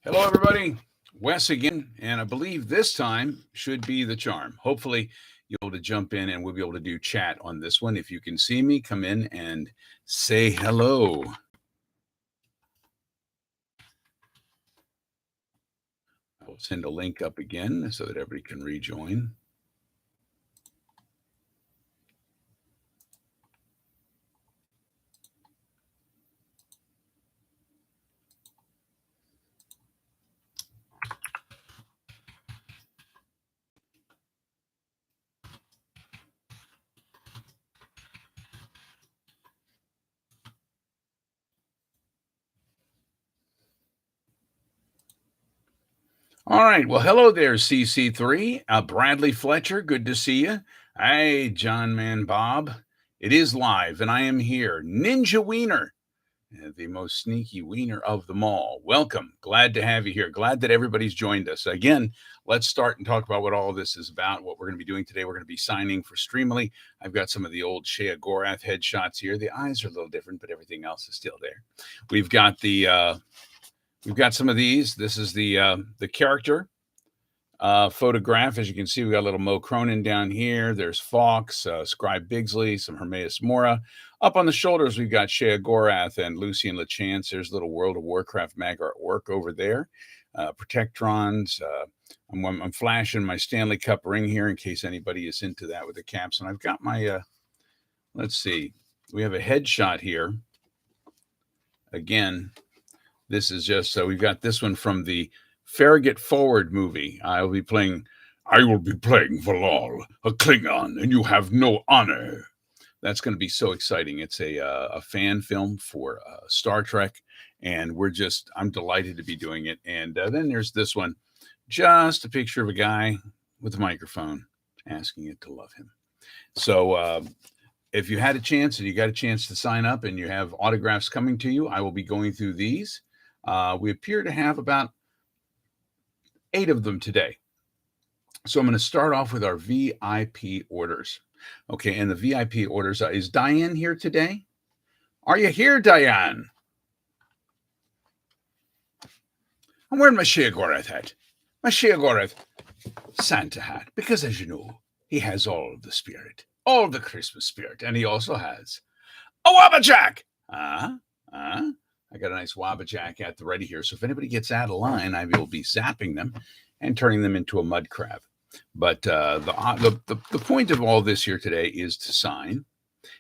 Hello, everybody. Wes again, and I believe this time should be the charm. Hopefully, you'll be able to jump in and we'll be able to do chat on this one. If you can see me, come in and say hello. I'll send a link up again so that everybody can rejoin. All right. Well, hello there, CC3. Bradley Fletcher, good to see you. Hey, John Man Bob. It is live, and I am here. Ninja Wiener, the most sneaky wiener of them all. Welcome. Glad to have you here. Glad that everybody's joined us. Again, let's start and talk about what all this is about, what we're going to be doing today. We're going to be signing for Streamily. I've got some of the old Shea Gorath headshots here. The eyes are a little different, but everything else is still there. We've got some of these. This is the character photograph. As you can see, we got a little Mo Cronin down here. There's Fawkes, Scribe Bigsley, some Hermaeus Mora. Up on the shoulders, we've got Shea Gorath and Lucian LeChance. There's a little World of Warcraft mag artwork over there. Protectrons. I'm flashing my Stanley Cup ring here in case anybody is into that with the caps. And I've got my, let's see, we have a headshot here. Again, this is just, we've got this one from the Farragut Forward movie. I will be playing Valal, a Klingon, and you have no honor. That's going to be so exciting. It's a fan film for Star Trek, and I'm delighted to be doing it. And then there's this one, just a picture of a guy with a microphone asking it to love him. So if you had a chance and you got a chance to sign up and you have autographs coming to you, I will be going through these. We appear to have about 8 of them today. So I'm going to start off with our VIP orders. Okay, and the VIP orders, is Diane here today? Are you here, Diane? I'm wearing my Shea Gorath hat. My Shea Gorath Santa hat, because as you know, he has all of the spirit, all the Christmas spirit, and he also has a Wabbajack. I got a nice Wabbajack at the ready here. So if anybody gets out of line, I will be zapping them and turning them into a mud crab. But the point of all this here today is to sign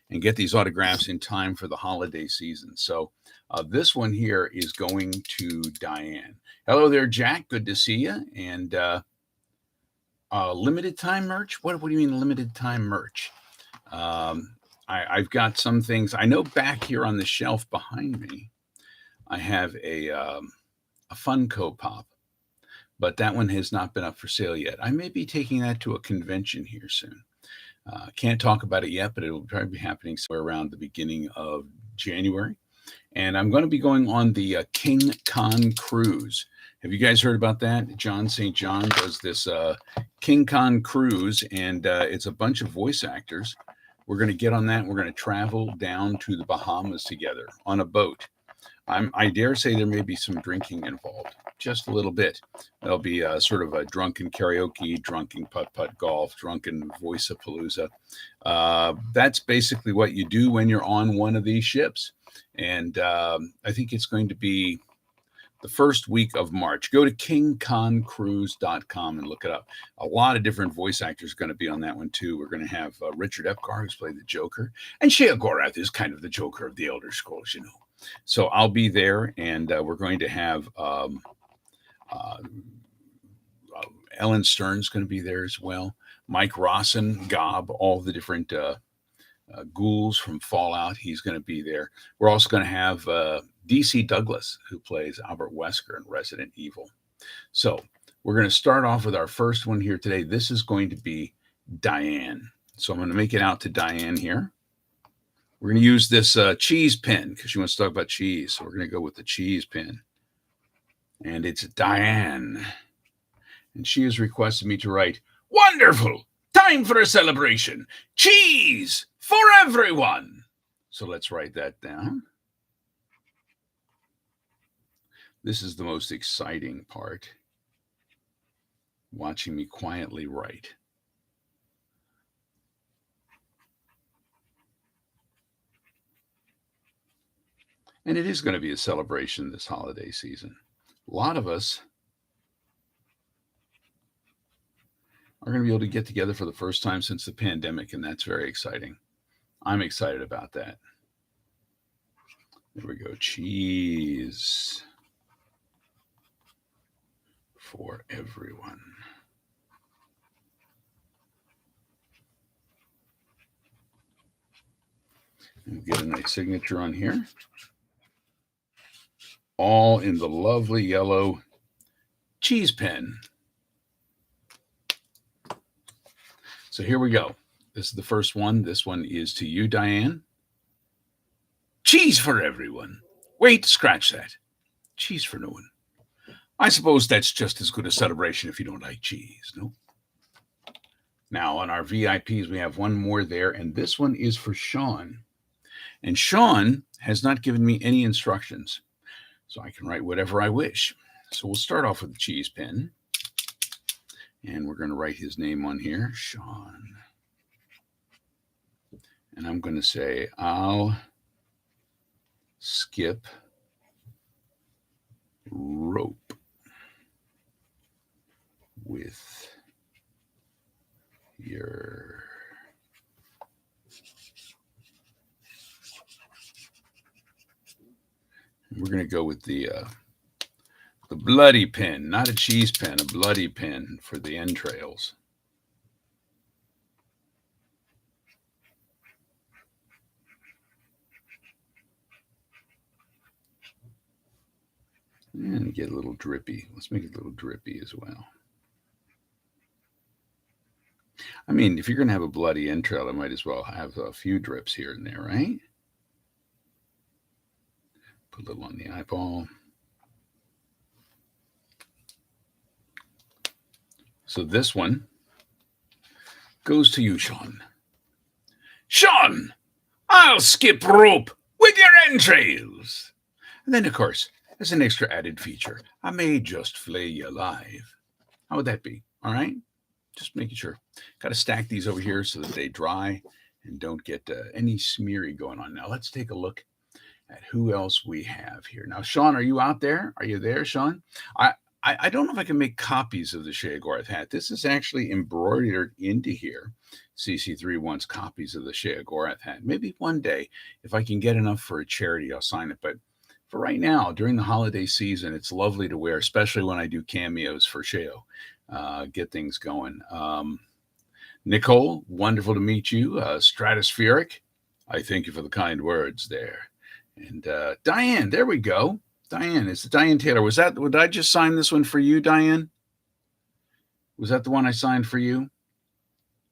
and get these autographs in time for the holiday season. So this one here is going to Diane. Hello there, Jack. Good to see you. And limited time merch? What do you mean limited time merch? I've got some things. I know back here on the shelf behind me, I have a Funko Pop, but that one has not been up for sale yet. I may be taking that to a convention here soon. Can't talk about it yet, but it will probably be happening somewhere around the beginning of January. And I'm going to be going on the King Khan cruise. Have you guys heard about that? John St. John does this King Khan cruise, and it's a bunch of voice actors. We're going to get on that. We're going to travel down to the Bahamas together on a boat. I dare say there may be some drinking involved, just a little bit. There'll be sort of a drunken karaoke, drunken putt-putt golf, drunken voice-a-palooza. That's basically what you do when you're on one of these ships. And I think it's going to be the first week of March. Go to kingkhancruise.com and look it up. A lot of different voice actors are going to be on that one, too. We're going to have Richard Epcar, who's played the Joker. And Shea Gorath is kind of the Joker of the Elder Scrolls, you know. So I'll be there, and we're going to have Ellen Stern's going to be there as well. Mike Rawson, Gob, all the different ghouls from Fallout. He's going to be there. We're also going to have D.C. Douglas, who plays Albert Wesker in Resident Evil. So we're going to start off with our first one here today. This is going to be Diane. So I'm going to make it out to Diane here. We're going to use this cheese pin because she wants to talk about cheese. So we're going to go with the cheese pin. And it's Diane. And she has requested me to write, "Wonderful! Time for a celebration! Cheese for everyone!" So let's write that down. This is the most exciting part, watching me quietly write. And it is going to be a celebration this holiday season. A lot of us are going to be able to get together for the first time since the pandemic, and that's very exciting. I'm excited about that. There we go. Cheese for everyone. And we'll get a nice signature on here. All in the lovely yellow cheese pen. So here we go. This is the first one. This one is to you, Diane. Cheese for everyone. Wait, scratch that. Cheese for no one. I suppose that's just as good a celebration if you don't like cheese, no? Now, on our VIPs, we have one more there, and this one is for Sean. And Sean has not given me any instructions, so I can write whatever I wish. So we'll start off with the cheese pen, and we're going to write his name on here, Sean. And I'm going to say, I'll skip rope with your we're going to go with the bloody pen, not a cheese pen, a bloody pen for the entrails. And get a little drippy. Let's make it a little drippy as well. I mean, if you're going to have a bloody entrail, I might as well have a few drips here and there, right? Put a little on the eyeball. So this one goes to you, Sean. Sean, I'll skip rope with your entrails. And then, of course, as an extra added feature, I may just flay you alive. How would that be? All right? Just making sure. Got to stack these over here so that they dry and don't get any smeary going on. Now, let's take a look at who else we have here. Now, Sean, are you out there? Are you there, Sean? I don't know if I can make copies of the Shea-Gorath hat. This is actually embroidered into here. CC3 wants copies of the Shea-Gorath hat. Maybe one day, if I can get enough for a charity, I'll sign it. But for right now, during the holiday season, it's lovely to wear, especially when I do cameos for Shea. Get things going. Nicole, wonderful to meet you. Stratospheric, I thank you for the kind words there. And Diane, there we go. Diane, it's Diane Taylor. Would I just sign this one for you, Diane? Was that the one I signed for you?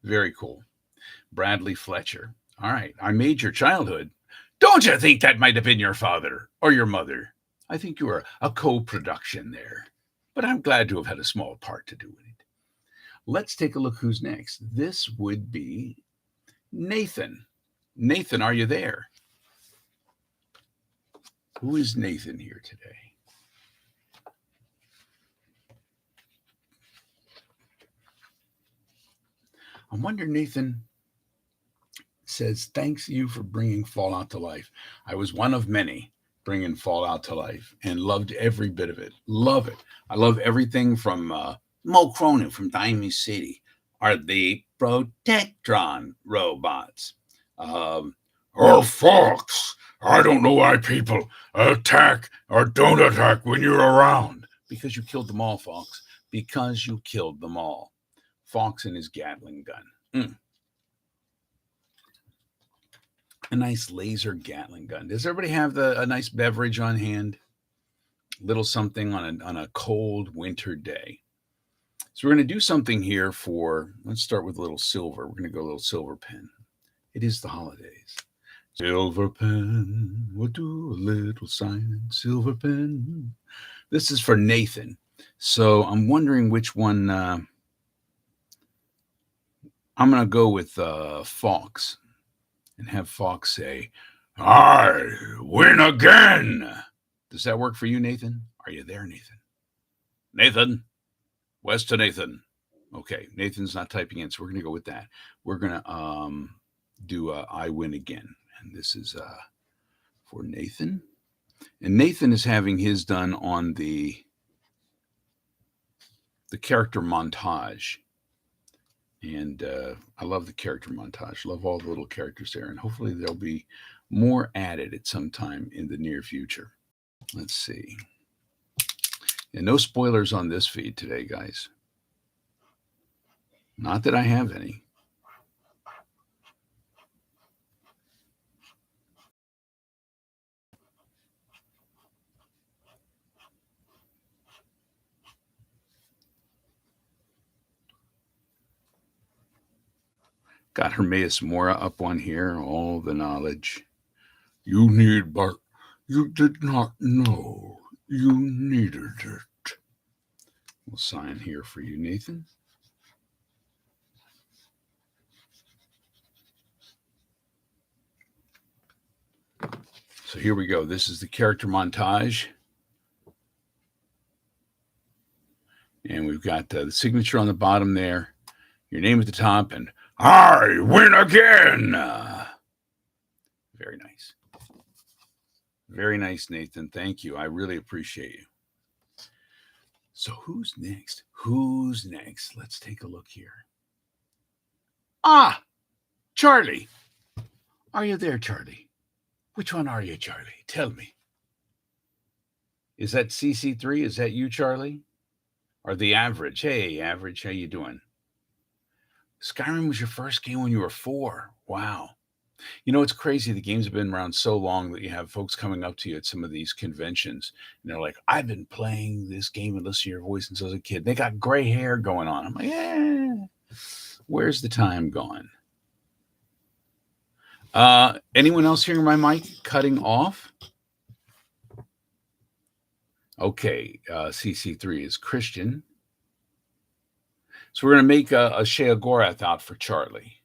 Very cool. Bradley Fletcher. All right. I made your childhood. Don't you think that might have been your father or your mother? I think you were a co-production there, but I'm glad to have had a small part to do with it. Let's take a look who's next. This would be Nathan. Nathan, are you there? Who is Nathan here today? I wonder, Nathan says, thanks you for bringing Fallout to life. I was one of many bringing Fallout to life and loved every bit of it. Love it. I love everything from Mo Cronin from Diamond City, are the Protectron robots. Oh, Fox, I don't know why people attack or don't attack when you're around. Because you killed them all, Fox. Because you killed them all. Fox and his Gatling gun. A nice laser Gatling gun. Does everybody have a nice beverage on hand? Little something on a cold winter day. So we're going to do something here let's start with a little silver. We're going to go a little silver pen. It is the holidays. Silver pen, we'll do a little sign. Silver pen. This is for Nathan. So I'm wondering which one. I'm going to go with Fox and have Fox say, I win again. Does that work for you, Nathan? Are you there, Nathan? Nathan? West to Nathan. Okay, Nathan's not typing in, so we're going to go with that. We're going to do I Win Again. And this is for Nathan. And Nathan is having his done on the character montage. And I love the character montage. Love all the little characters there. And hopefully there'll be more added at some time in the near future. Let's see. And no spoilers on this feed today, guys. Not that I have any. Got Hermaeus Mora up on here. All the knowledge you need, but you did not know you needed it. We'll sign here for you, Nathan. So here we go. This is the character montage. And we've got the signature on the bottom there, your name at the top, and I win again. Very nice. Very nice, Nathan. Thank you. I really appreciate you. So who's next? Who's next? Let's take a look here. Ah, Charlie. Are you there, Charlie? Which one are you, Charlie? Tell me. Is that CC3? Is that you, Charlie? Or the Average? Hey, Average, how you doing? Skyrim was your first game when you were 4. Wow. You know, it's crazy. The games have been around so long that you have folks coming up to you at some of these conventions. And they're like, I've been playing this game and listening to your voice since I was a kid. They got gray hair going on. I'm like, where's the time gone? Anyone else hearing my mic cutting off? Okay, CC3 is Christian. So we're going to make a Shea Gorath out for Charlie.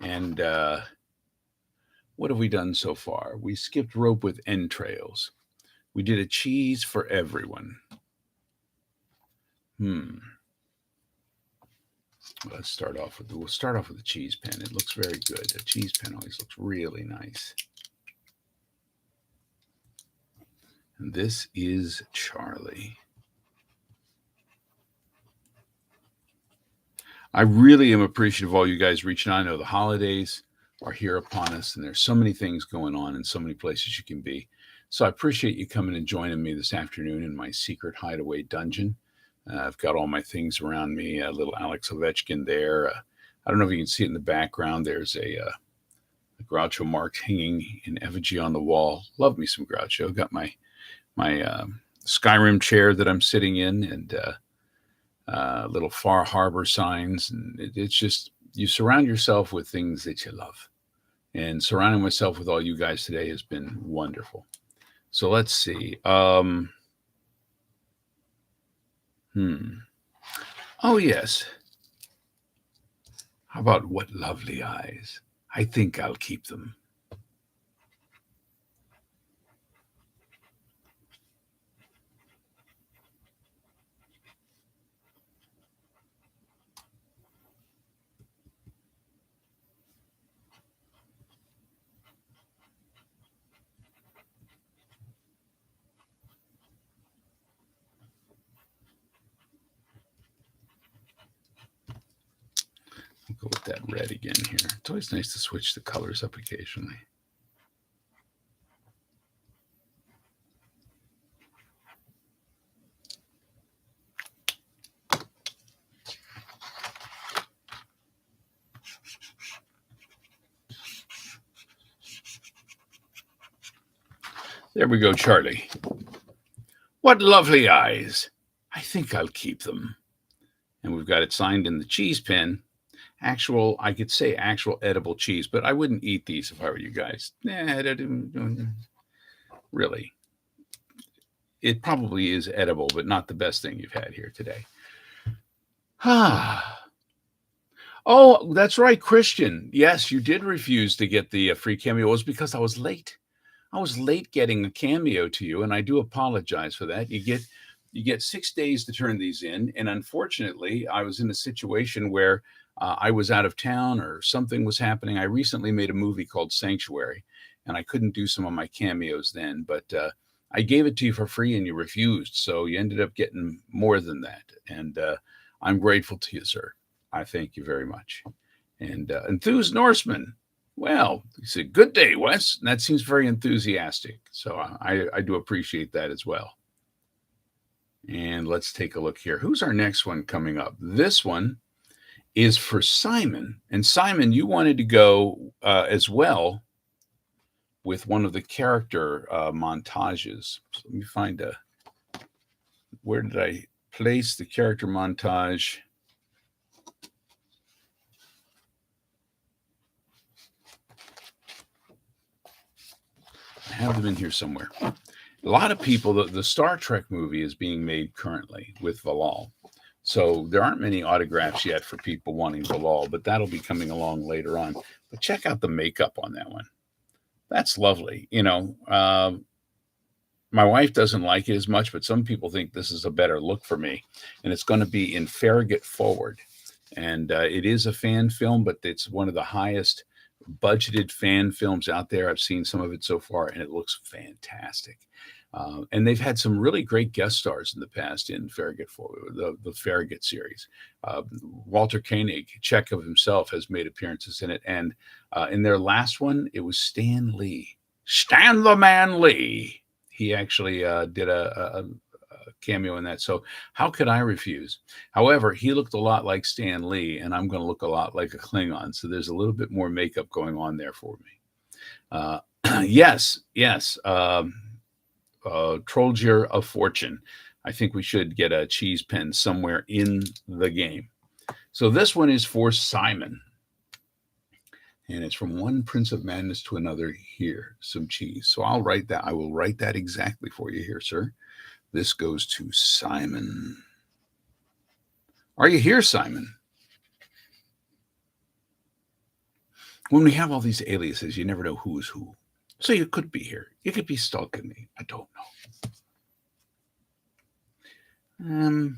And what have we done so far? We skipped rope with entrails. We did a cheese for everyone. Let's start off with we'll start off with the cheese pen. It looks very good. The cheese pen always looks really nice. And this is Charlie. I really am appreciative of all you guys reaching out. I know the holidays are here upon us, and there's so many things going on and so many places you can be. So I appreciate you coming and joining me this afternoon in my secret hideaway dungeon. I've got all my things around me, a little Alex Ovechkin there. I don't know if you can see it in the background. There's a Groucho Marx hanging in effigy on the wall. Love me some Groucho. Got my Skyrim chair that I'm sitting in, and little Far Harbor signs. And it's just, you surround yourself with things that you love. And surrounding myself with all you guys today has been wonderful. So let's see. Oh, yes. How about what lovely eyes? I think I'll keep them. Go with that red again here. It's always nice to switch the colors up occasionally. There we go, Charlie. What lovely eyes. I think I'll keep them. And we've got it signed in the cheese pen. Actual, I could say actual edible cheese, but I wouldn't eat these if I were you guys. Really. It probably is edible, but not the best thing you've had here today. Oh, that's right, Christian. Yes, you did refuse to get the free cameo. It was because I was late. I was late getting a cameo to you, and I do apologize for that. You get 6 days to turn these in, and unfortunately, I was in a situation where I was out of town or something was happening. I recently made a movie called Sanctuary, and I couldn't do some of my cameos then, but I gave it to you for free, and you refused, so you ended up getting more than that, and I'm grateful to you, sir. I thank you very much. And enthused Norseman. Well, he said, "Good day, Wes." And that seems very enthusiastic. So I do appreciate that as well. And let's take a look here. Who's our next one coming up? This one is for Simon. And Simon, you wanted to go as well with one of the character montages. So let me find where did I place the character montage? I have them in here somewhere. A lot of people, the Star Trek movie is being made currently with Valal. So there aren't many autographs yet for people wanting Valal, but that'll be coming along later on. But check out the makeup on that one. That's lovely. My wife doesn't like it as much, but some people think this is a better look for me. And it's going to be in Farragut Forward. And it is a fan film, but it's one of the highest budgeted fan films out there. I've seen some of it so far, and it looks fantastic. And they've had some really great guest stars in the past in Farragut Forward, the Farragut series. Walter Koenig, Chekhov himself, has made appearances in it. And in their last one, it was Stan Lee. Stan the Man Lee. He actually did a cameo in that. So how could I refuse? However, he looked a lot like Stan Lee, and I'm going to look a lot like a Klingon. So there's a little bit more makeup going on there for me. Yes. Trollgear of Fortune. I think we should get a cheese pen somewhere in the game. So this one is for Simon. And it's from one Prince of Madness to another. Here, some cheese. So I'll write that. I will write that exactly for you here, sir. This goes to Simon. Are you here, Simon? When we have all these aliases, you never know who's who. So you could be here. You could be stalking me. I don't know.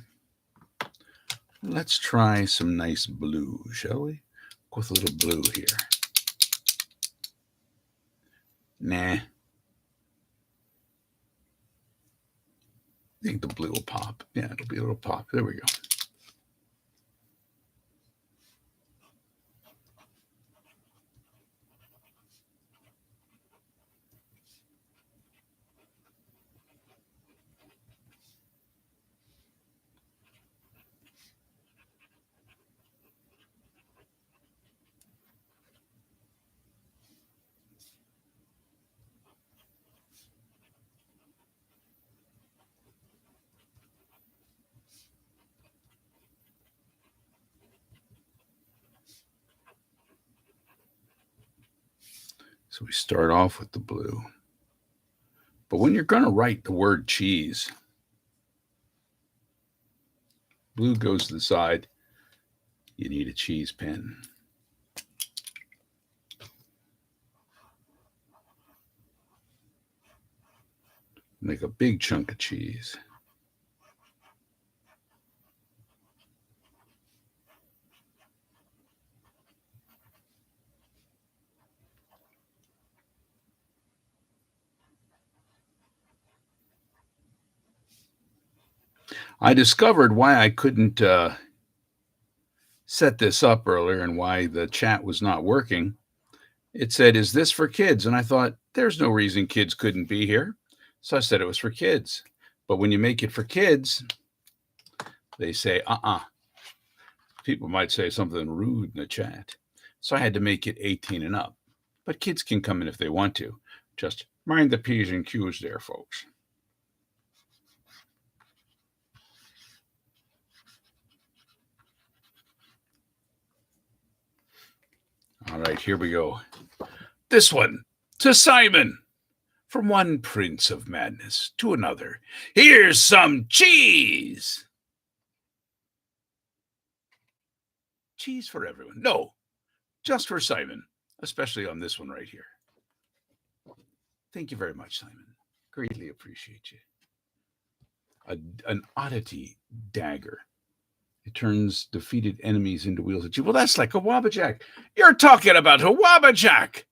Let's try some nice blue, shall we? Go with a little blue here. Nah. I think the blue will pop. Yeah, it'll be a little pop. There we go. So we start off with the blue. But when you're going to write the word cheese, blue goes to the side. You need a cheese pen. Make a big chunk of cheese. I discovered why I couldn't set this up earlier and why the chat was not working. It said, "Is this for kids?" And I thought, there's no reason kids couldn't be here. So I said it was for kids. But when you make it for kids, they say, People might say something rude in the chat. So I had to make it 18 and up. But kids can come in if they want to. Just mind the P's and Q's there, folks. All right, here we go. This one to Simon. From one Prince of Madness to another. Here's some cheese. Cheese for everyone. No, just for Simon, especially on this one right here. Thank you very much, Simon. Greatly appreciate you. An oddity dagger. It turns defeated enemies into wheels of cheese. Well, that's like a Wabajack. You're talking about a Wabajack.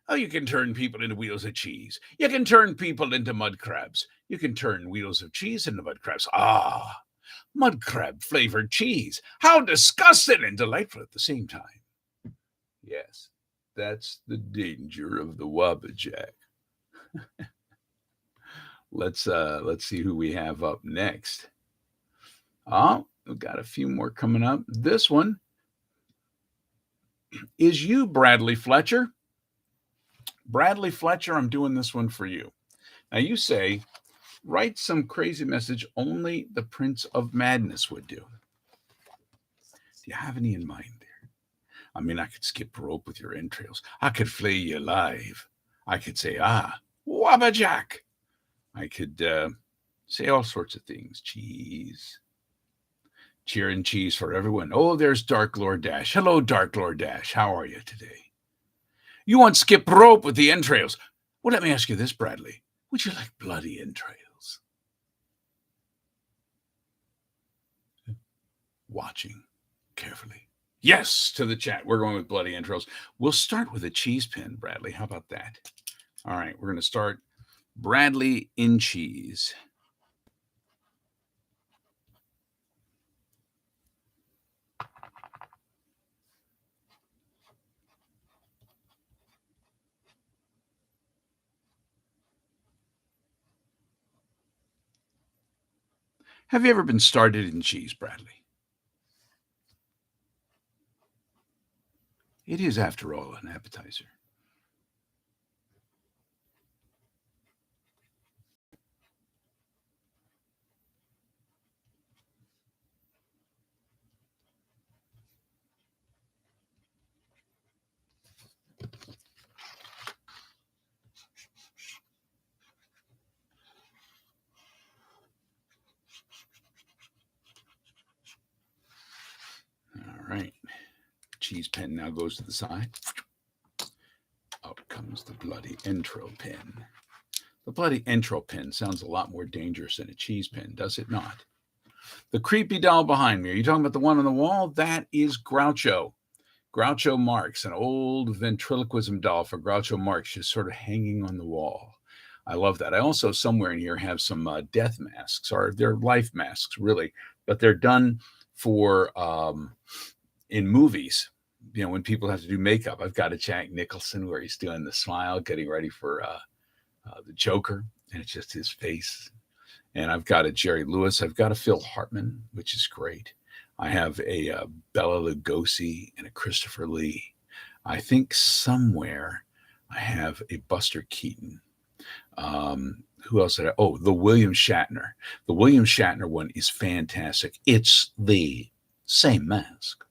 Oh, you can turn people into wheels of cheese. You can turn people into mud crabs. You can turn wheels of cheese into mud crabs. Ah, mud crab flavored cheese. How disgusting and delightful at the same time. Yes, that's the danger of the Wabajack. Let's see who we have up next. Oh, we've got a few more coming up. This one is you, Bradley Fletcher. Bradley Fletcher, I'm doing this one for you. Now you say, write some crazy message only the Prince of Madness would do. Do you have any in mind there? I mean, I could skip rope with your entrails. I could flay you alive. I could say, Wabajack. I could say all sorts of things. Cheese. Cheer and cheese for everyone. Oh, there's Dark Lord Dash. Hello, Dark Lord Dash. How are you today? You want skip rope with the entrails. Well, let me ask you this, Bradley. Would you like bloody entrails? Watching carefully. Yes, to the chat. We're going with bloody entrails. We'll start with a cheese pin, Bradley. How about that? All right, we're going to start Bradley in cheese. Have you ever been started in cheese, Bradley? It is, after all, an appetizer. All right. Cheese pen now goes to the side. Out comes the bloody entrail pin. The bloody entrail pin sounds a lot more dangerous than a cheese pin, does it not? The creepy doll behind me. Are you talking about the one on the wall? That is Groucho. Groucho Marx, an old ventriloquism doll for Groucho Marx, just sort of hanging on the wall. I love that. I also, somewhere in here, have some death masks, or they're life masks, really, but they're done for in movies. You know, when people have to do makeup. I've got a Jack Nicholson where he's doing the smile, getting ready for the Joker, and it's just his face. And I've got a Jerry Lewis. I've got a Phil Hartman, which is great. I have a Bela Lugosi and a Christopher Lee. I think somewhere I have a Buster Keaton. Who else did I? Oh, the William Shatner. The William Shatner one is fantastic. It's the same mask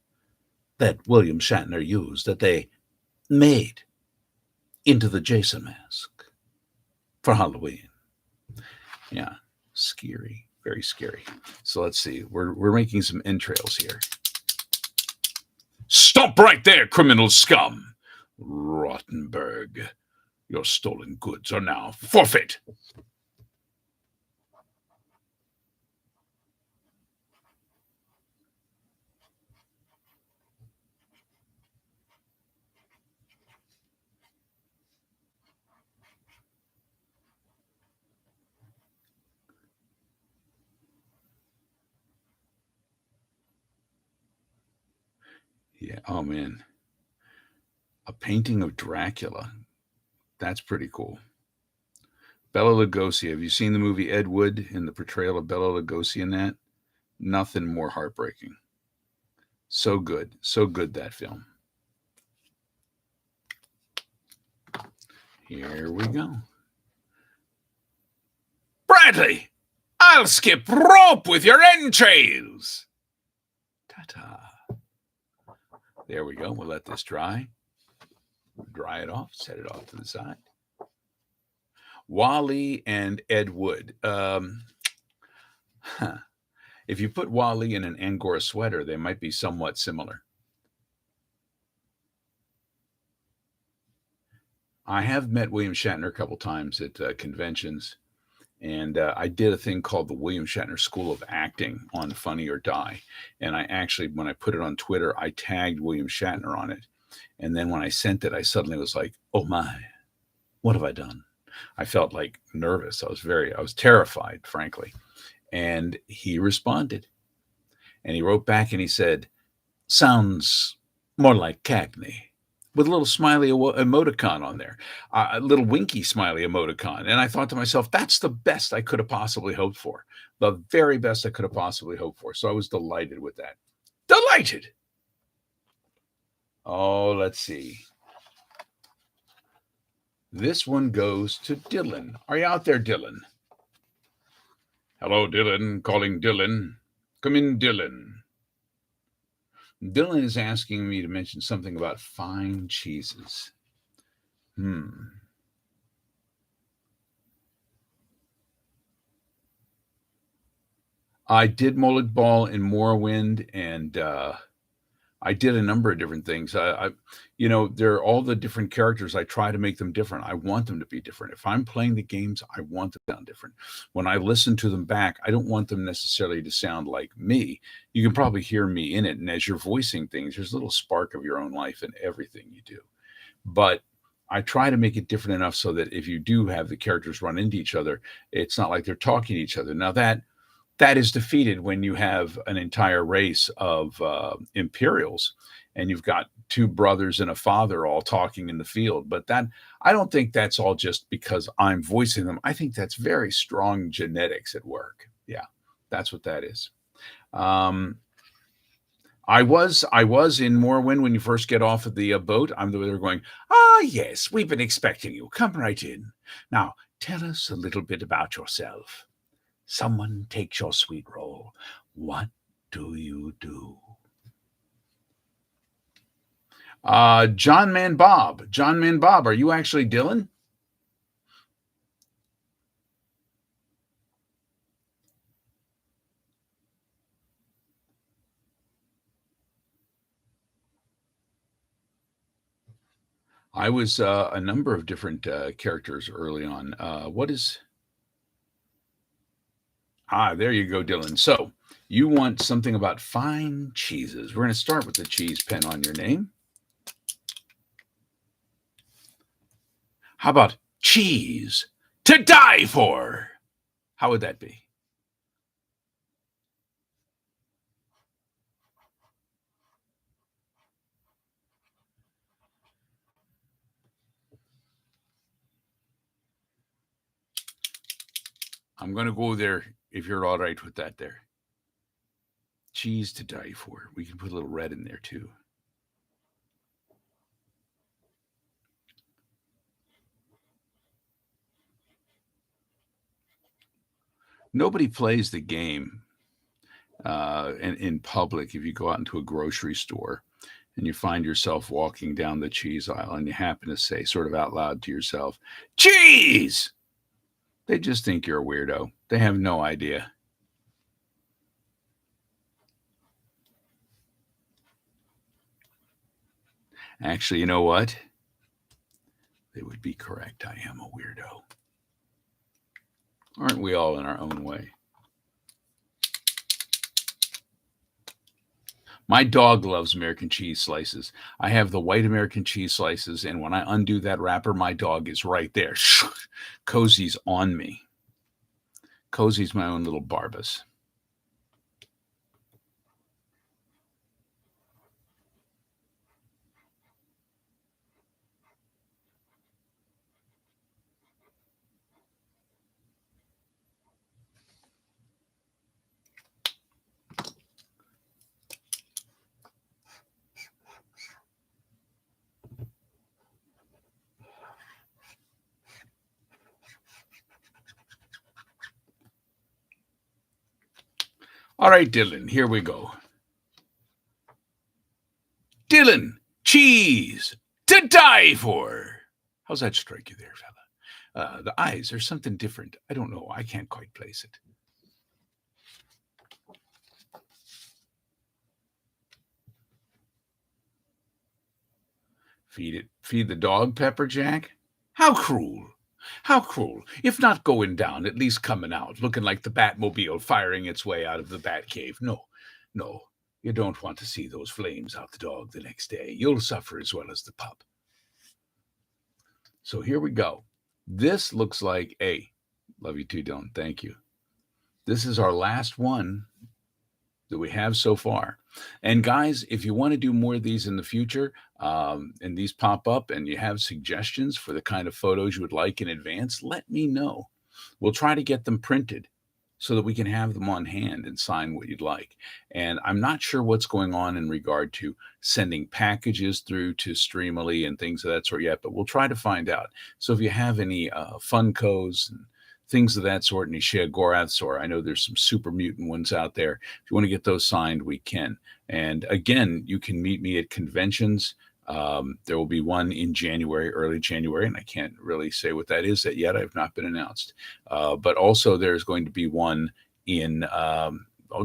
that William Shatner used that they made into the Jason mask for Halloween. Yeah, scary, very scary. So let's see. We're making some entrails here. Stop right there, criminal scum! Rottenberg, your stolen goods are now forfeit. Yeah. Oh, man. A painting of Dracula. That's pretty cool. Bela Lugosi. Have you seen the movie Ed Wood and the portrayal of Bela Lugosi in that? Nothing more heartbreaking. So good. So good, that film. Here we go. Bradley, I'll skip rope with your entrails. Ta-ta. There we go. We'll let this dry. Dry it off. Set it off to the side. Wally and Ed Wood. If you put Wally in an Angora sweater, they might be somewhat similar. I have met William Shatner a couple times at conventions, and I did a thing called the William Shatner School of Acting on Funny or Die. And I actually, when I put it on Twitter, I tagged William Shatner on it. And then when I sent it, I suddenly was like, "Oh my, what have I done?" I felt like nervous. I was terrified, frankly. And he responded, and he wrote back and he said, "Sounds more like Cagney," with a little smiley emoticon on there, a little winky smiley emoticon. And I thought to myself, that's the best I could have possibly hoped for. The very best I could have possibly hoped for. So I was delighted with that. Delighted. Oh, let's see. This one goes to Dylan. Are you out there, Dylan? Hello, Dylan. Calling Dylan. Come in, Dylan. Dylan is asking me to mention something about fine cheeses. I did Mullet Ball in Morrowind, and I did a number of different things. They're all the different characters. I try to make them different. I want them to be different. If I'm playing the games, I want them to sound different. When I listen to them back, I don't want them necessarily to sound like me. You can probably hear me in it, and as you're voicing things, there's a little spark of your own life in everything you do. But I try to make it different enough so that if you do have the characters run into each other, it's not like they're talking to each other. Now that is defeated when you have an entire race of Imperials and you've got two brothers and a father all talking in the field. But that I don't think that's all just because I'm voicing them. I think that's very strong genetics at work. Yeah, that's what that is. Um, I was in Morrowind when you first get off of the boat. They're going, "Ah, yes, we've been expecting you. Come right in. Now, tell us a little bit about yourself. Someone takes your sweet roll. What do you do?" John Man Bob. John Man Bob, are you actually Dylan? I was a number of different characters early on. What is. There you go, Dylan. So you want something about fine cheeses. We're going to start with the cheese pen on your name. How about cheese to die for? How would that be? I'm going to go there if you're all right with that there. Cheese to die for. We can put a little red in there too. Nobody plays the game in public if you go out into a grocery store and you find yourself walking down the cheese aisle and you happen to say sort of out loud to yourself, "Cheese!" They just think you're a weirdo. They have no idea. Actually, you know what? They would be correct. I am a weirdo. Aren't we all in our own way? My dog loves American cheese slices. I have the white American cheese slices, and when I undo that wrapper, my dog is right there. Cozy's on me. Cozy's my own little Barbas. All right, Dylan, here we go. Dylan, cheese to die for. How's that strike you there, fella? The eyes are something different. I don't know. I can't quite place it. Feed it. Feed the dog, Pepper Jack. How cruel! How cruel! If not going down, at least coming out, looking like the Batmobile firing its way out of the Batcave. No, no, you don't want to see those flames out the dog the next day. You'll suffer as well as the pup. So here we go. This looks like a love you too, Dylan. Thank you. This is our last one that we have so far. And guys, if you want to do more of these in the future, and these pop up and you have suggestions for the kind of photos you would like in advance, let me know. We'll try to get them printed so that we can have them on hand and sign what you'd like. And I'm not sure what's going on in regard to sending packages through to Streamily and things of that sort yet, but we'll try to find out. So if you have any Funkos and things of that sort, and Shea Goraths, or I know there's some super mutant ones out there. If you want to get those signed, we can. And again, you can meet me at conventions. There will be one in January, early January, and I can't really say what that is yet. I've not been announced. But also there's going to be one in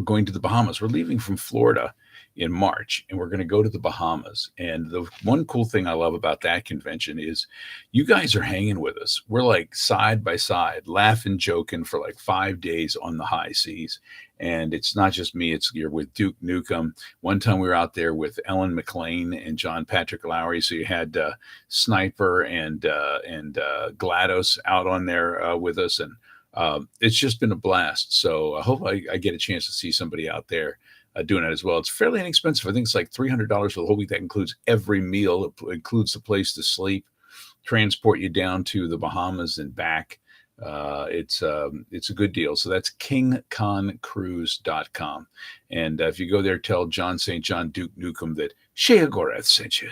going to the Bahamas. We're leaving from Florida in March, and we're going to go to the Bahamas. And the one cool thing I love about that convention is you guys are hanging with us. We're like side by side, laughing, joking for like 5 days on the high seas. And it's not just me, you're with Duke Nukem. One time we were out there with Ellen McLean and John Patrick Lowry. So you had Sniper and GLaDOS out on there with us. And it's just been a blast. So I hope I get a chance to see somebody out there doing it as well. It's fairly inexpensive. I think it's like $300 for the whole week. That includes every meal. It includes the place to sleep, transport you down to the Bahamas and back. It's a good deal. So that's kingconcruise.com. And if you go there, tell John St. John Duke Nukem that Shea Gorath sent you.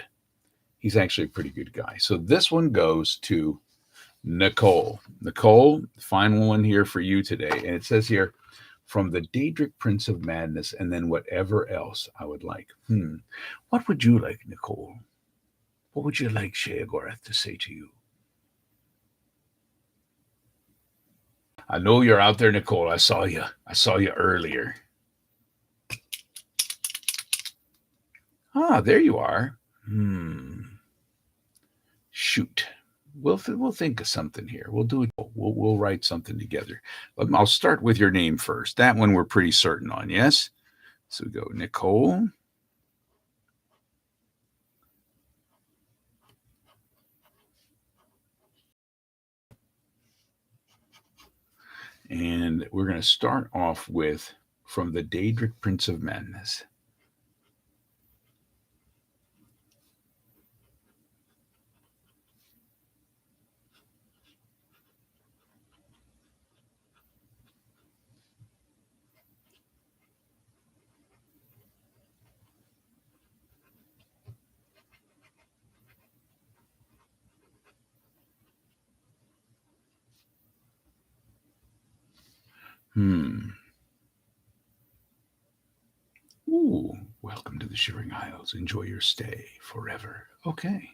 He's actually a pretty good guy. So this one goes to Nicole. Nicole, final one here for you today. And it says here, from the Daedric Prince of Madness, and then whatever else I would like. What would you like, Nicole? What would you like Shea Gorath to say to you? I know you're out there, Nicole. I saw you. I saw you earlier. Ah, there you are. Shoot. We'll think of something here. We'll do it. We'll write something together. I'll start with your name first. That one we're pretty certain on, yes? So we go Nicole. And we're going to start off with from the Daedric Prince of Madness. Ooh, welcome to the Shivering Isles. Enjoy your stay forever. Okay.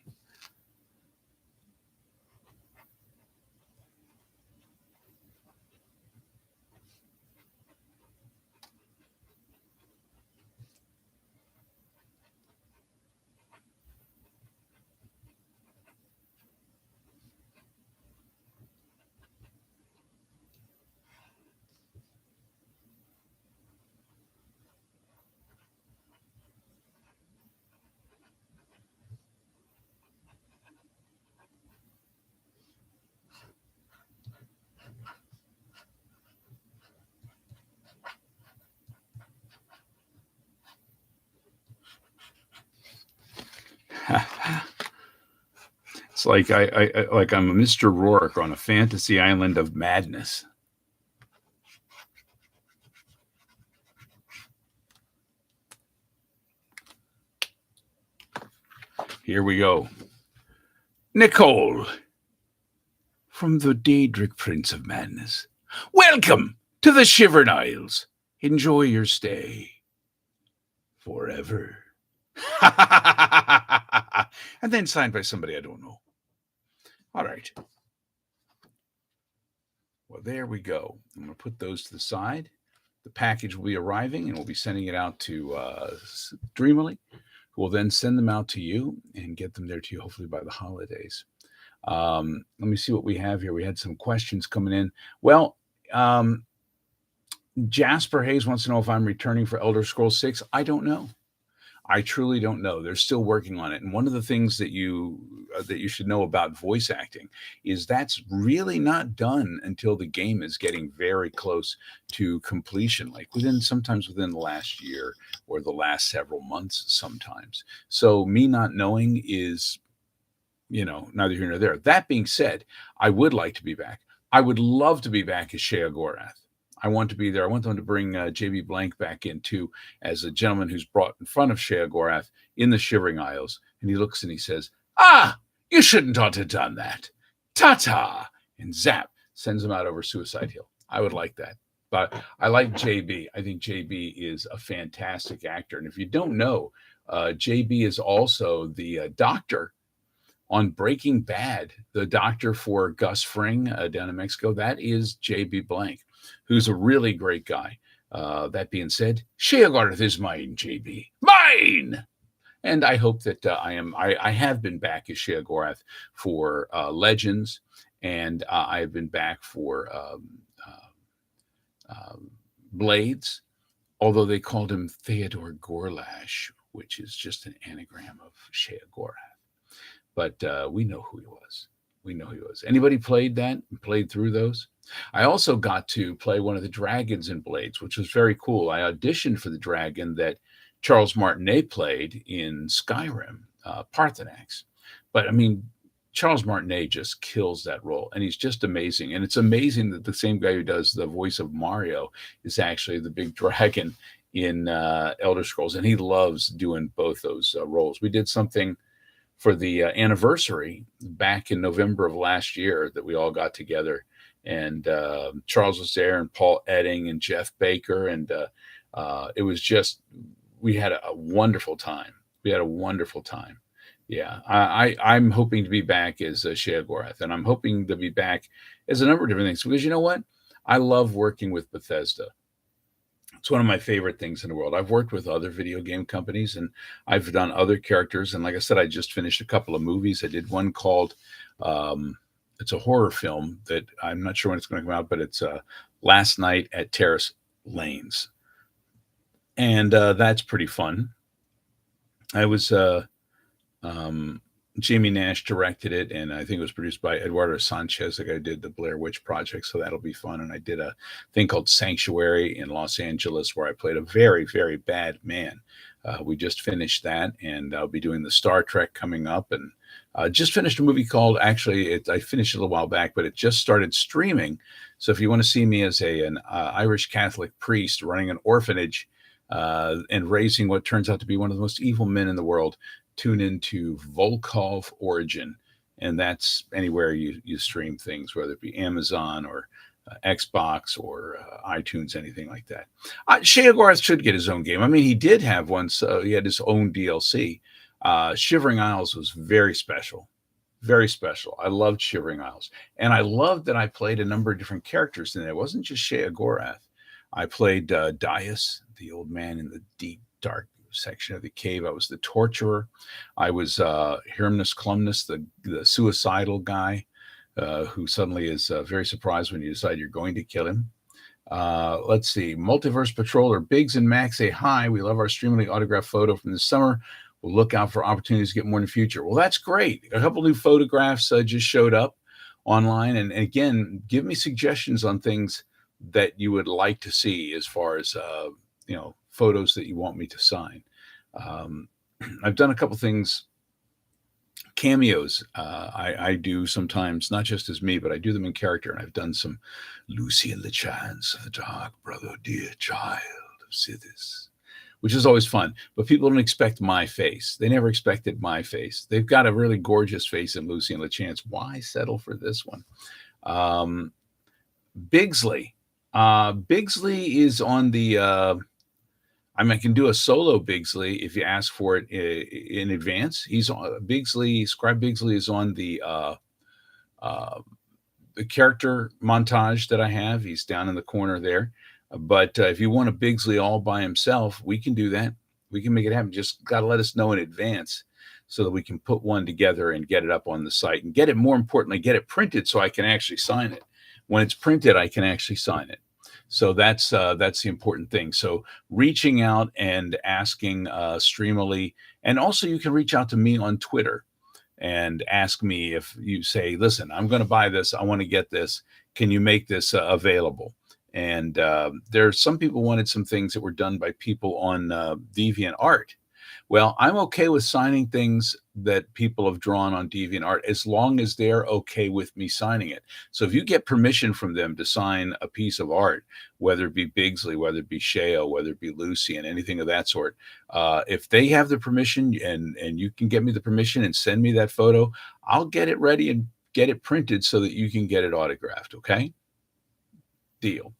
It's like I'm a Mr. Rourke on a fantasy island of madness. Here we go. Nicole, from the Daedric Prince of Madness. Welcome to the Shivering Isles. Enjoy your stay forever. And then signed by somebody I don't know. All right. Well, there we go. I'm going to put those to the side. The package will be arriving, and we'll be sending it out to Streamily, who will then send them out to you and get them there to you hopefully by the holidays. Let me see what we have here. We had some questions coming in. Well, um, Jasper Hayes wants to know if I'm returning for Elder Scrolls 6. I don't know. I truly don't know. They're still working on it. And one of the things that you should know about voice acting is that's really not done until the game is getting very close to completion, like sometimes within the last year or the last several months sometimes. So me not knowing is, neither here nor there. That being said, I would like to be back. I would love to be back as Shea Gorath. I want to be there. I want them to bring JB Blank back in too, as a gentleman who's brought in front of Shea Gorath in the Shivering Isles. And he looks and he says, "Ah, you shouldn't ought to have done that. Ta-ta." And zap, sends him out over Suicide Hill. I would like that. But I like JB. I think JB is a fantastic actor. And if you don't know, JB is also the doctor on Breaking Bad, the doctor for Gus Fring down in Mexico. That is JB Blank, who's a really great guy. That being said, Shea Gorath is mine, JB. Mine! And I hope that I have been back as Shea Gorath for Legends, and I've been back for Blades, although they called him Theodore Gorlash, which is just an anagram of Shea Gorath. But we know who he was. We know who he was. Anybody played that? Played through those? I also got to play one of the dragons in Blades, which was very cool. I auditioned for the dragon that Charles Martinet played in Skyrim, Parthenax. But I mean, Charles Martinet just kills that role, and he's just amazing. And it's amazing that the same guy who does the voice of Mario is actually the big dragon in Elder Scrolls, and he loves doing both those roles. We did something for the anniversary back in November of last year that we all got together, and Charles was there, and Paul Edding and Jeff Baker, and it was just, we had a wonderful time. We had a wonderful time. Yeah, I'm hoping to be back as Shea Gorath, and I'm hoping to be back as a number of different things, because you know what? I love working with Bethesda. It's one of my favorite things in the world. I've worked with other video game companies, and I've done other characters. And like I said, I just finished a couple of movies. I did one called, it's a horror film that I'm not sure when it's going to come out, but it's Last Night at Terrace Lanes. And that's pretty fun. I was, Jamie Nash directed it, and I think it was produced by Eduardo Sanchez, the guy who did the Blair Witch Project, so that'll be fun. And I did a thing called Sanctuary in Los Angeles, where I played a very, very bad man. We just finished that, and I'll be doing the Star Trek coming up, and just finished a movie called, actually, I finished it a little while back, but it just started streaming. So if you want to see me as an Irish Catholic priest running an orphanage and raising what turns out to be one of the most evil men in the world, tune into Volkov Origin, and that's anywhere you stream things, whether it be Amazon or Xbox or iTunes, anything like that. Shea Gorath should get his own game. I mean, he did have one, so he had his own DLC. Shivering Isles was very special. Very special. I loved Shivering Isles. And I loved that I played a number of different characters in it. It wasn't just Shea Gorath. I played Dias, the old man in the deep, dark section of the cave. I was the torturer. I was Hirmnus Clumnus, the suicidal guy who suddenly is very surprised when you decide you're going to kill him. Let's see. Multiverse Patroller, Biggs and Max say hi. We love our Streamily autograph photo from this summer. We'll look out for opportunities to get more in the future. Well, that's great. A couple new photographs just showed up online. And again, give me suggestions on things that you would like to see as far as, photos that you want me to sign. I've done a couple things, cameos. I do sometimes, not just as me, but I do them in character. And I've done some Lucy and the Chance of the Dark Brother, Dear Child of Sithis, which is always fun. But people don't expect my face. They never expected my face. They've got a really gorgeous face in Lucy and LeChance. Why settle for this one? Bigsley. Bigsley is on the... I can do a solo Bigsley if you ask for it in advance. He's on Bigsley. Scribe Bigsley is on the character montage that I have. He's down in the corner there. But if you want a Bigsley all by himself, we can do that. We can make it happen. Just got to let us know in advance so that we can put one together and get it up on the site and get it, more importantly, get it printed so I can actually sign it. When it's printed, I can actually sign it. So that's the important thing. So reaching out and asking Streamily, and also you can reach out to me on Twitter and ask me. If you say, listen, I'm going to buy this, I want to get this, can you make this available? And there's some people wanted some things that were done by people on DeviantArt. Well, I'm okay with signing things that people have drawn on DeviantArt as long as they're okay with me signing it. So if you get permission from them to sign a piece of art, whether it be Bigsley, whether it be Sheo, whether it be Lucy, and anything of that sort, if they have the permission, and you can get me the permission and send me that photo, I'll get it ready and get it printed so that you can get it autographed. Okay? Deal.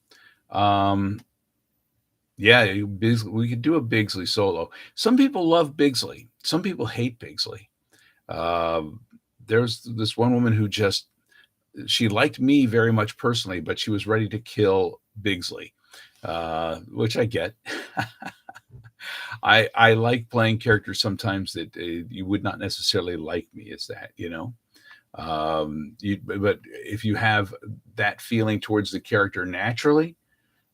Yeah, we could do a Bigsley solo. Some people love Bigsley. Some people hate Bigsley. Uh, there's this one woman who she liked me very much personally, but she was ready to kill Bigsley, which I get. I like playing characters sometimes that you would not necessarily like me as that, but if you have that feeling towards the character naturally,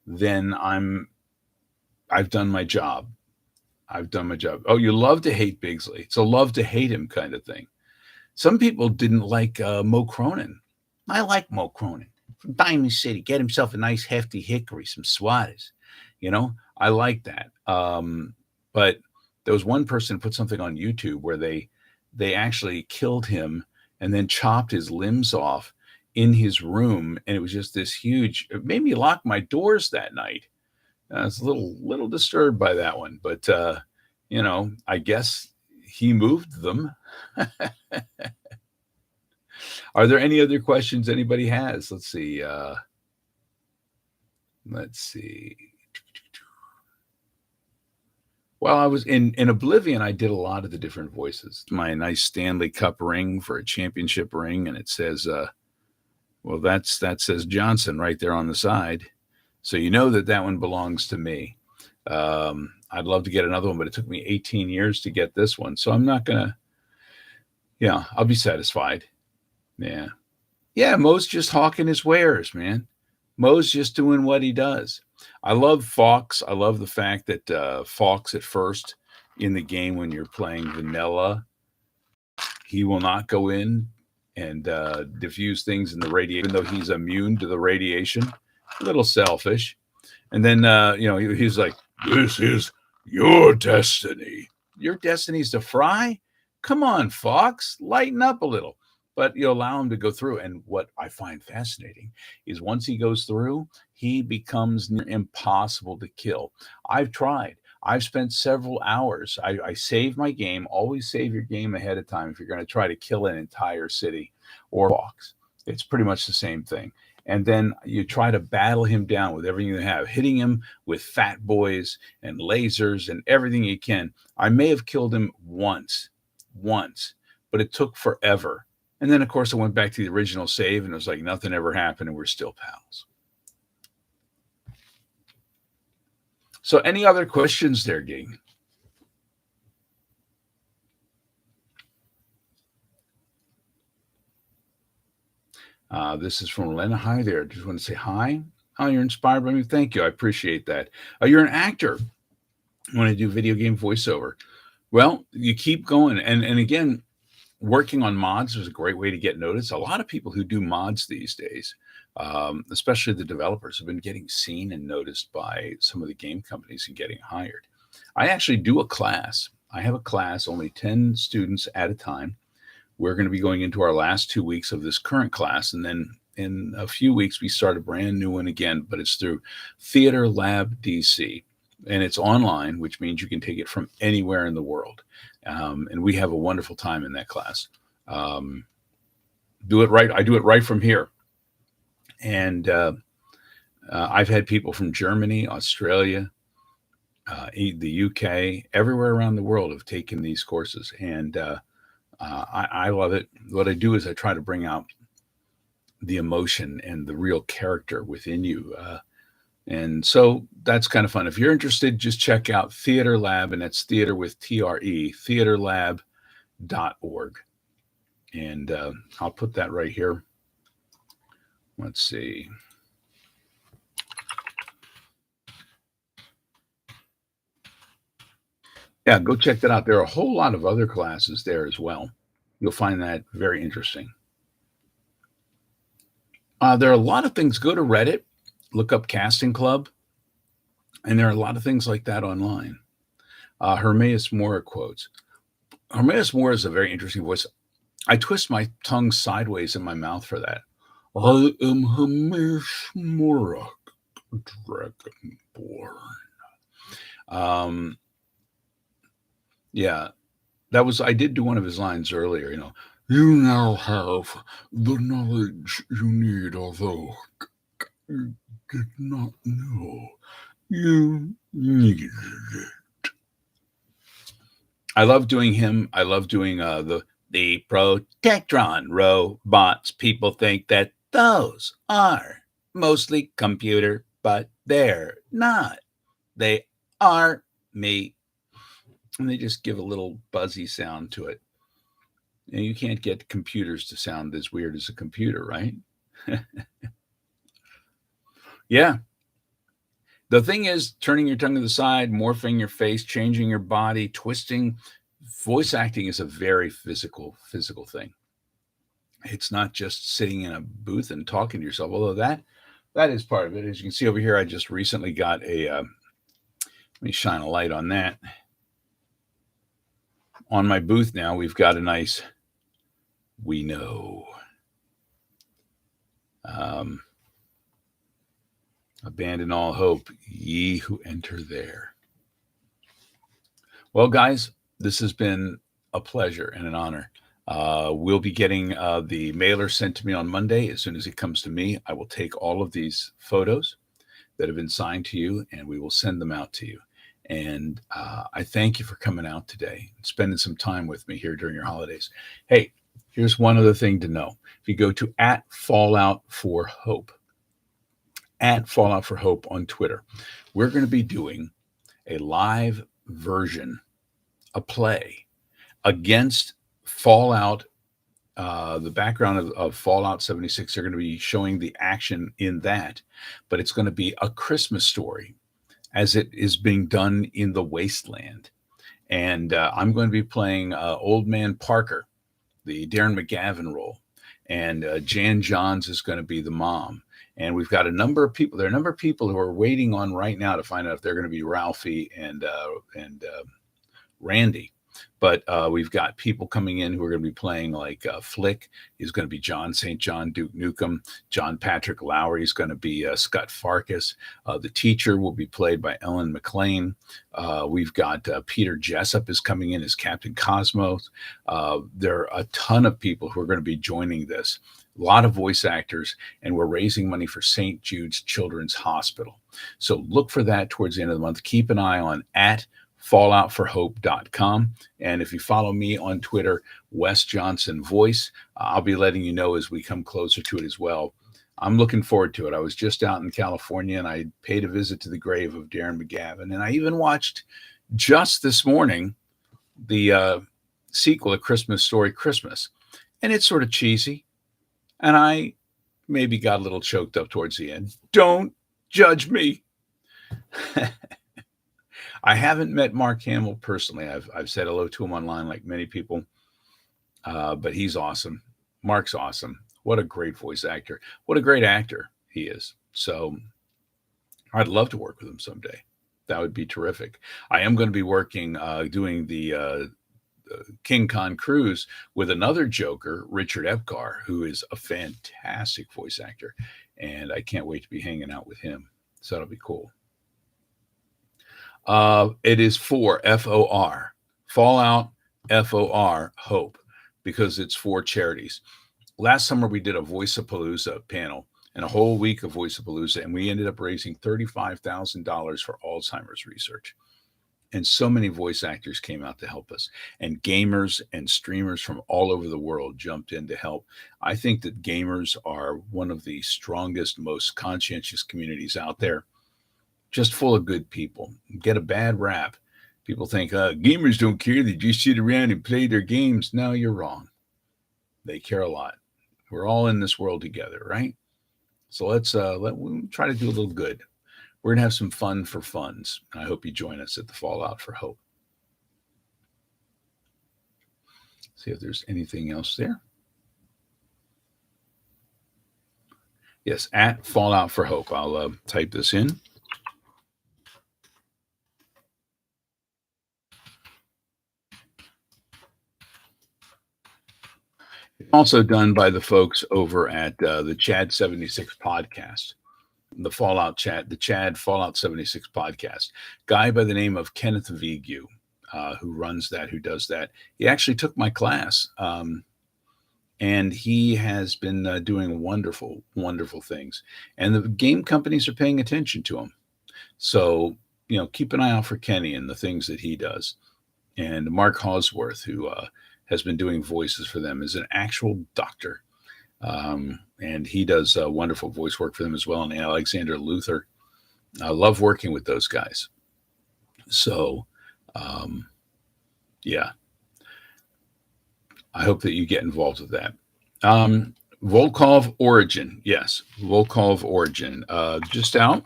then I've done my job. I've done my job. Oh, you love to hate Bigsley. It's a love to hate him kind of thing. Some people didn't like Mo Cronin. I like Mo Cronin from Diamond City. Get himself a nice hefty hickory, some swatters. I like that. But there was one person who put something on YouTube where they actually killed him and then chopped his limbs off in his room, and it was just this huge. It made me lock my doors that night. I was a little disturbed by that one, but I guess he moved them. Are there any other questions anybody has? Let's see. Well, I was in Oblivion. I did a lot of the different voices. My nice Stanley Cup ring for a championship ring, and it says, well, that says Johnson right there on the side. So that one belongs to me. I'd love to get another one, but it took me 18 years to get this one. So I'm not going to, I'll be satisfied. Yeah. Yeah, Mo's just hawking his wares, man. Mo's just doing what he does. I love Fox. I love the fact that Fox at first in the game, when you're playing vanilla, he will not go in and diffuse things in the radiation, even though he's immune to the radiation. A little selfish. And then, he's like, this is your destiny. Your destiny is to fry? Come on, Fox, lighten up a little. But you allow him to go through. And what I find fascinating is once he goes through, he becomes impossible to kill. I've tried. I've spent several hours. I save my game. Always save your game ahead of time if you're going to try to kill an entire city or Fox. It's pretty much the same thing. And then you try to battle him down with everything you have, hitting him with fat boys and lasers and everything you can. I may have killed him once, but it took forever. And then, of course, I went back to the original save, and it was like nothing ever happened, and we're still pals. So any other questions there, gang? This is from Lena. Hi there. Just want to say hi. Oh, you're inspired by me. Thank you. I appreciate that. You're an actor. You want to do video game voiceover. Well, you keep going. And again, working on mods is a great way to get noticed. A lot of people who do mods these days, especially the developers, have been getting seen and noticed by some of the game companies and getting hired. I actually do a class. I have a class, only 10 students at a time. We're going to be going into our last 2 weeks of this current class. And then in a few weeks, we start a brand new one again, but it's through Theater Lab DC. And it's online, which means you can take it from anywhere in the world. And we have a wonderful time in that class. Do it right. I do it right from here. And I've had people from Germany, Australia, the UK, everywhere around the world have taken these courses. And I love it. What I do is I try to bring out the emotion and the real character within you. And so that's kind of fun. If you're interested, just check out Theater Lab, and that's theater with TRE, Theater Lab And I'll put that right here. Let's see. Yeah, go check that out. There are a whole lot of other classes there as well. You'll find that very interesting. There are a lot of things. Go to Reddit, look up Casting Club, and there are a lot of things like that online. Hermaeus Mora quotes. Hermaeus Mora is a very interesting voice. I twist my tongue sideways in my mouth for that. I am Hermaeus Mora, Dragonborn. Um, yeah, that was, I did do one of his lines earlier, you now have the knowledge you need, although you did not know you needed it. I love doing him. I love doing the Protectron robots. People think that those are mostly computer, but they're not. They are me. And they just give a little buzzy sound to it. And you can't get computers to sound as weird as a computer, right? Yeah. The thing is, turning your tongue to the side, morphing your face, changing your body, twisting. Voice acting is a very physical thing. It's not just sitting in a booth and talking to yourself, although that is part of it. As you can see over here, I just recently got let me shine a light on that. On my booth now, we've got a nice "We Know." Abandon all hope, ye who enter there. Well, guys, this has been a pleasure and an honor. We'll be getting the mailer sent to me on Monday. As soon as it comes to me, I will take all of these photos that have been signed to you and we will send them out to you. And I thank you for coming out today and spending some time with me here during your holidays. Hey, here's one other thing to know. If you go to @FalloutForHope, @FalloutForHope on Twitter, we're going to be doing a live version, a play against Fallout. The background of Fallout 76, they're going to be showing the action in that, but it's going to be a Christmas story as it is being done in the wasteland. And I'm going to be playing Old Man Parker, the Darren McGavin role. And Jan Johns is going to be the mom. And we've got a number of people. There are a number of people who are waiting on right now to find out if they're going to be Ralphie and Randy. But we've got people coming in who are going to be playing like Flick is going to be John St. John, Duke Nukem. John Patrick Lowry is going to be Scott Farkas. The teacher will be played by Ellen McLean. We've got Peter Jessup is coming in as Captain Cosmos. There are a ton of people who are going to be joining this. A lot of voice actors, and we're raising money for St. Jude's Children's Hospital. So look for that towards the end of the month. Keep an eye on @falloutforhope.com. And if you follow me on Twitter, Wes Johnson Voice, I'll be letting you know as we come closer to it as well. I'm looking forward to it. I was just out in California and I paid a visit to the grave of Darren McGavin. And I even watched just this morning the sequel, A Christmas Story Christmas. And it's sort of cheesy. And I maybe got a little choked up towards the end. Don't judge me. I haven't met Mark Hamill personally. I've said hello to him online like many people, but he's awesome. Mark's awesome. What a great voice actor. What a great actor he is. So I'd love to work with him someday. That would be terrific. I am going to be working, doing the King Khan cruise with another Joker, Richard Epcar, who is a fantastic voice actor. And I can't wait to be hanging out with him. So that'll be cool. It is for FOR, Fallout FOR Hope, because it's for charities. Last summer, we did a Voice-a-Palooza panel and a whole week of Voice-a-Palooza, and we ended up raising $35,000 for Alzheimer's research. And so many voice actors came out to help us, and gamers and streamers from all over the world jumped in to help. I think that gamers are one of the strongest, most conscientious communities out there, just full of good people. Get a bad rap People think gamers don't care. They just sit around and play their games. No, you're wrong. They care a lot. We're all in this world together, right? So we'll try to do a little good. We're gonna have some fun for funds. I hope you join us at the Fallout for Hope. See if there's anything else there. Yes, at Fallout for Hope. I'll type this in. Also done by the folks over at the Chad 76 podcast, the Fallout Chat, the Chad Fallout 76 podcast. Guy by the name of Kenneth Vigu, who runs that, who does that. He actually took my class, and he has been doing wonderful, wonderful things. And the game companies are paying attention to him. So, keep an eye out for Kenny and the things that he does. And Mark Hosworth, who has been doing voices for them, is an actual doctor. And he does wonderful voice work for them as well. And Alexander Luther. I love working with those guys. So, yeah. I hope that you get involved with that. Volkov Origin. Yes, Volkov Origin. Just out.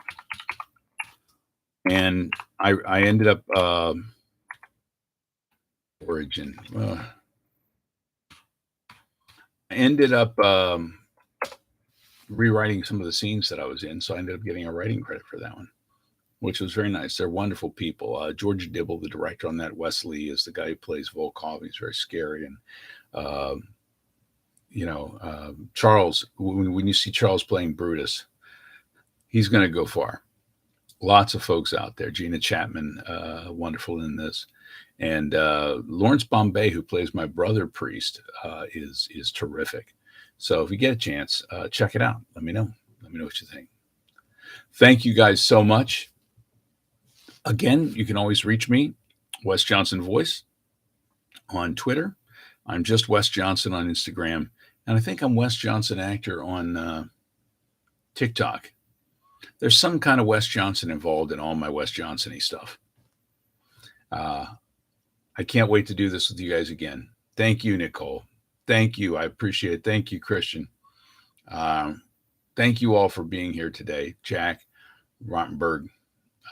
And I ended up Origin. I ended up rewriting some of the scenes that I was in, so I ended up getting a writing credit for that one, which was very nice. They're wonderful people. George Dibble, the director on that, Wesley is the guy who plays Volkov. He's very scary. And, Charles, when you see Charles playing Brutus, he's going to go far. Lots of folks out there. Gina Chapman, wonderful in this. And Lawrence Bombay, who plays my brother Priest, is terrific. So if you get a chance, check it out. Let me know. Let me know what you think. Thank you guys so much. Again, you can always reach me, Wes Johnson Voice, on Twitter. I'm just Wes Johnson on Instagram. And I think I'm Wes Johnson Actor on TikTok. There's some kind of Wes Johnson involved in all my Wes Johnson-y stuff. I can't wait to do this with you guys again. Thank you, Nicole. Thank you. I appreciate it. Thank you, Christian. Thank you all for being here today. Jack Rottenberg,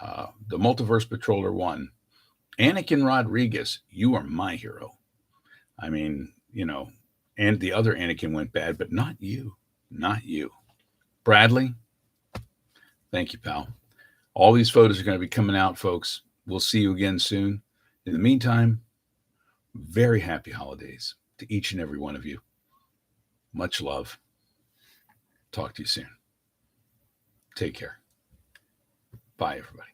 the Multiverse Patroller 1. Anakin Rodriguez, you are my hero. I mean, and the other Anakin went bad, but not you. Not you. Bradley, thank you, pal. All these photos are going to be coming out, folks. We'll see you again soon. In the meantime, very happy holidays to each and every one of you. Much love. Talk to you soon. Take care. Bye, everybody.